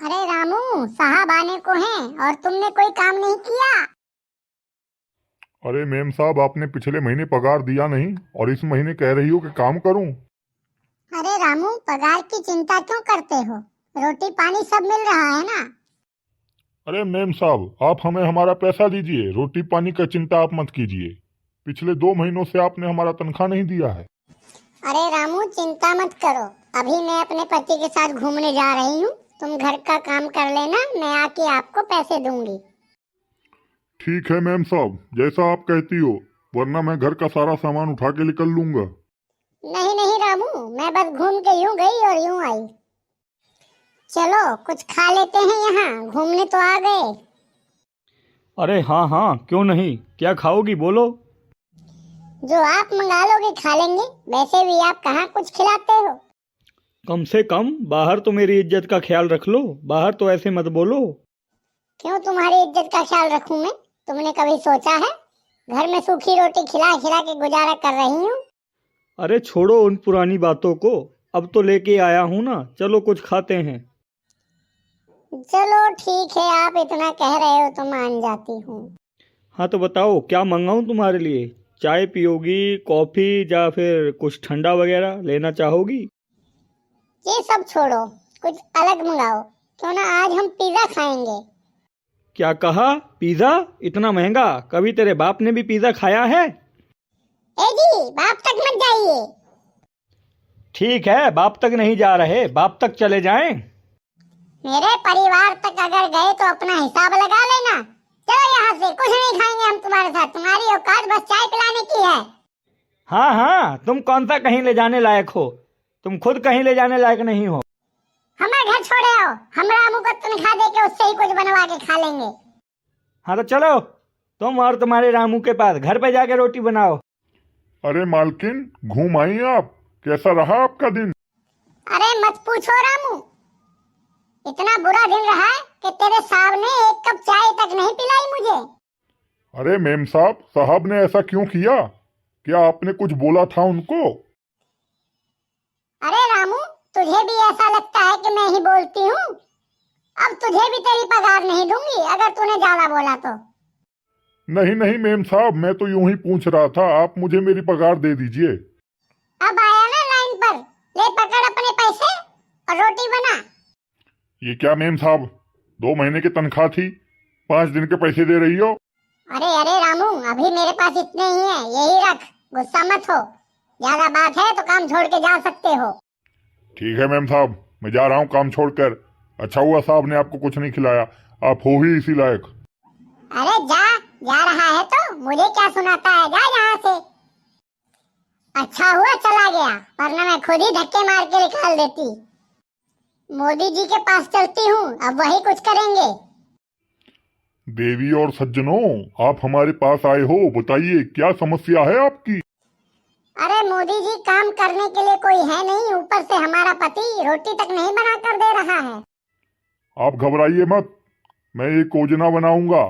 अरे रामू, साहब आने को हैं और तुमने कोई काम नहीं किया। अरे मेम साहब, आपने पिछले महीने पगार दिया नहीं और इस महीने कह रही हो कि काम करूं। अरे रामू, पगार की चिंता क्यों करते हो? रोटी पानी सब मिल रहा है ना। अरे मेम साहब, आप हमें हमारा पैसा दीजिए, रोटी पानी का चिंता आप मत कीजिए। पिछले 2 महीनों से आपने हमारा तनख्वाह नहीं दिया है। अरे रामू, चिंता मत करो, अभी मैं अपने पति के साथ घूमने जा रही हूँ। तुम घर का काम कर लेना, मैं आके आपको पैसे दूंगी। ठीक है मेम साहब, जैसा आप कहती हो, वरना मैं घर का सारा सामान उठा के निकल लूंगा। नहीं नहीं रामू, मैं बस घूम के यूं गई और यूं आई। चलो कुछ खा लेते हैं, यहाँ घूमने तो आ गए। अरे हाँ हाँ, क्यों नहीं, क्या खाओगी बोलो। जो आप मंगा लोगे खा लेंगे, वैसे भी आप कहाँ कुछ खिलाते हो। कम से कम बाहर तो मेरी इज्जत का ख्याल रख लो, बाहर तो ऐसे मत बोलो। क्यों तुम्हारी इज्जत का ख्याल रखूं मैं? तुमने कभी सोचा है? घर में सूखी रोटी खिला खिला के गुजारा कर रही हूँ। अरे छोड़ो उन पुरानी बातों को, अब तो लेके आया हूँ ना, चलो कुछ खाते हैं। चलो ठीक है, आप इतना कह रहे हो तो मान जाती हूँ। हाँ तो बताओ क्या मंगाऊँ तुम्हारे लिए, चाय पियोगी, कॉफ़ी या फिर कुछ ठंडा वगैरह लेना चाहोगी? ये सब छोड़ो, कुछ अलग मंगाओ। क्यों ना आज हम पिज्जा खाएंगे। क्या कहा? पिज़्ज़ा? इतना महंगा? कभी तेरे बाप ने भी पिज़्ज़ा खाया है? ए जी, बाप तक मत जाइए। ठीक है, बाप तक नहीं जा रहे, बाप तक चले जाएं। मेरे परिवार तक अगर गए तो अपना हिसाब लगा लेना। चलो यहाँ से, कुछ नहीं खाएंगे हम तुम्हारे साथ। तुम्हारी औकात बस चाय पिलाने की है। हाँ हाँ, तुम कौन सा कहीं ले जाने लायक हो, तुम खुद कहीं ले जाने लायक नहीं हो। हमारे घर छोड़े आओ, हम रामू को तनख्वाह दे के उससे ही कुछ बनवा के खा लेंगे। हाँ तो चलो, तुम और तुम्हारे रामू के पास घर पे जाके रोटी बनाओ। अरे मालकिन, घूम आई आप, कैसा रहा आपका दिन? अरे मत पूछो रामू, इतना बुरा दिन रहा है कि तेरे साहब ने एक कप चाय तक नहीं पिलाई मुझे। अरे मेम साहब, साहब ने ऐसा क्यों किया? क्या आपने कुछ बोला था उनको? अरे रामू, तुझे भी ऐसा लगता है कि मैं ही बोलती हूँ? अब तुझे भी तेरी पगार नहीं दूंगी अगर तूने ज्यादा बोला तो। नहीं नहीं मेम साहब, मैं तो यूं ही पूछ रहा था, आप मुझे मेरी पगार दे दीजिए। अब आया ना लाइन पर, ले पकड़ अपने पैसे और रोटी बना। ये क्या मेम साहब, 2 महीने की तनख्वाह थी, 5 दिन के पैसे दे रही हो? अरे अरे रामू, अभी मेरे पास इतने ही हैं, यही रख, गुस्सा मत हो। ज्यादा बात है तो काम छोड़ के जा सकते हो। ठीक है मेम साहब, मैं जा रहा हूँ काम छोड़कर। अच्छा हुआ साहब ने आपको कुछ नहीं खिलाया, आप हो ही इसी लायक। अरे जा रहा है तो मुझे क्या सुनाता है, जा यहाँ से। अच्छा हुआ चला गया, वरना मैं खुद ही धक्के मार के निकाल देती। मोदी जी के पास चलती हूँ, अब वही कुछ करेंगे। देवी और सज्जनों, आप हमारे पास आए हो, बताइए क्या समस्या है आपकी? अरे मोदी जी, काम करने के लिए कोई है नहीं, ऊपर से हमारा पति रोटी तक नहीं बना कर दे रहा है। आप घबराइए मत, मैं एक योजना बनाऊंगा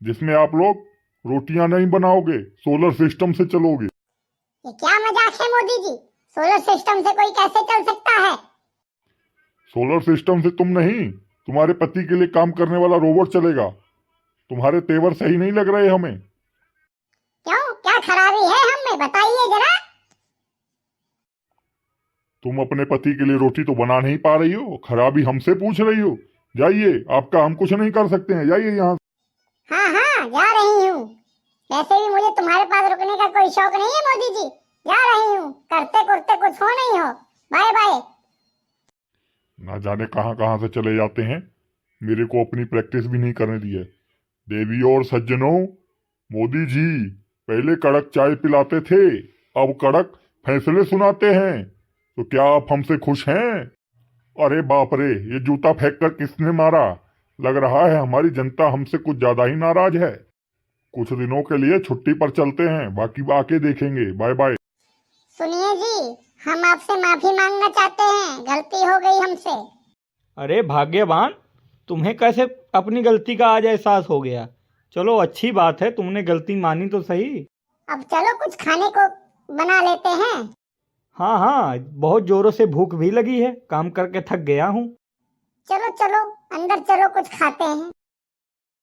जिसमें आप लोग रोटियां नहीं बनाओगे, सोलर सिस्टम से चलोगे। ये क्या मजाक है मोदी जी? सोलर सिस्टम से कोई कैसे चल सकता है? सोलर सिस्टम से तुम नहीं, तुम्हारे पति के लिए काम करने वाला रोबोट चलेगा। तुम्हारे तेवर सही नहीं लग रहे हमें। क्यों, क्या खराबी है हम में, बताइए जरा। तुम अपने पति के लिए रोटी तो बना नहीं पा रही हो, खराबी हमसे पूछ रही हो? जाइए, आपका हम कुछ नहीं कर सकते हैं, जाइए यहाँ। हाँ हाँ, जा रही हूँ। वैसे भी मुझे तुम्हारे पास रुकने का कोई शौक नहीं है मोदी जी, जा रही हूँ। करते करते कुछ हो नहीं हो, बाय बाय। ना जाने कहाँ कहाँ से चले जाते हैं, मेरे को अपनी प्रैक्टिस भी नहीं करने दी है। देवी और सज्जनों, मोदी जी पहले कड़क चाय पिलाते थे, अब कड़क फैसले सुनाते हैं। तो क्या आप हमसे खुश हैं? अरे बाप रे, ये जूता फेंक कर किसने मारा? लग रहा है हमारी जनता हमसे कुछ ज्यादा ही नाराज है। कुछ दिनों के लिए छुट्टी पर चलते हैं, बाकी आके देखेंगे, बाय बाय। सुनिए जी, हम आपसे माफी मांगना चाहते हैं, गलती हो गई हमसे। अरे भाग्यवान, तुम्हें कैसे अपनी गलती का आज एहसास हो गया। चलो अच्छी बात है, तुमने गलती मानी तो सही। अब चलो कुछ खाने को बना लेते हैं। हाँ हाँ, बहुत जोरों से भूख भी लगी है, काम करके थक गया हूँ। चलो चलो अंदर चलो, कुछ खाते हैं।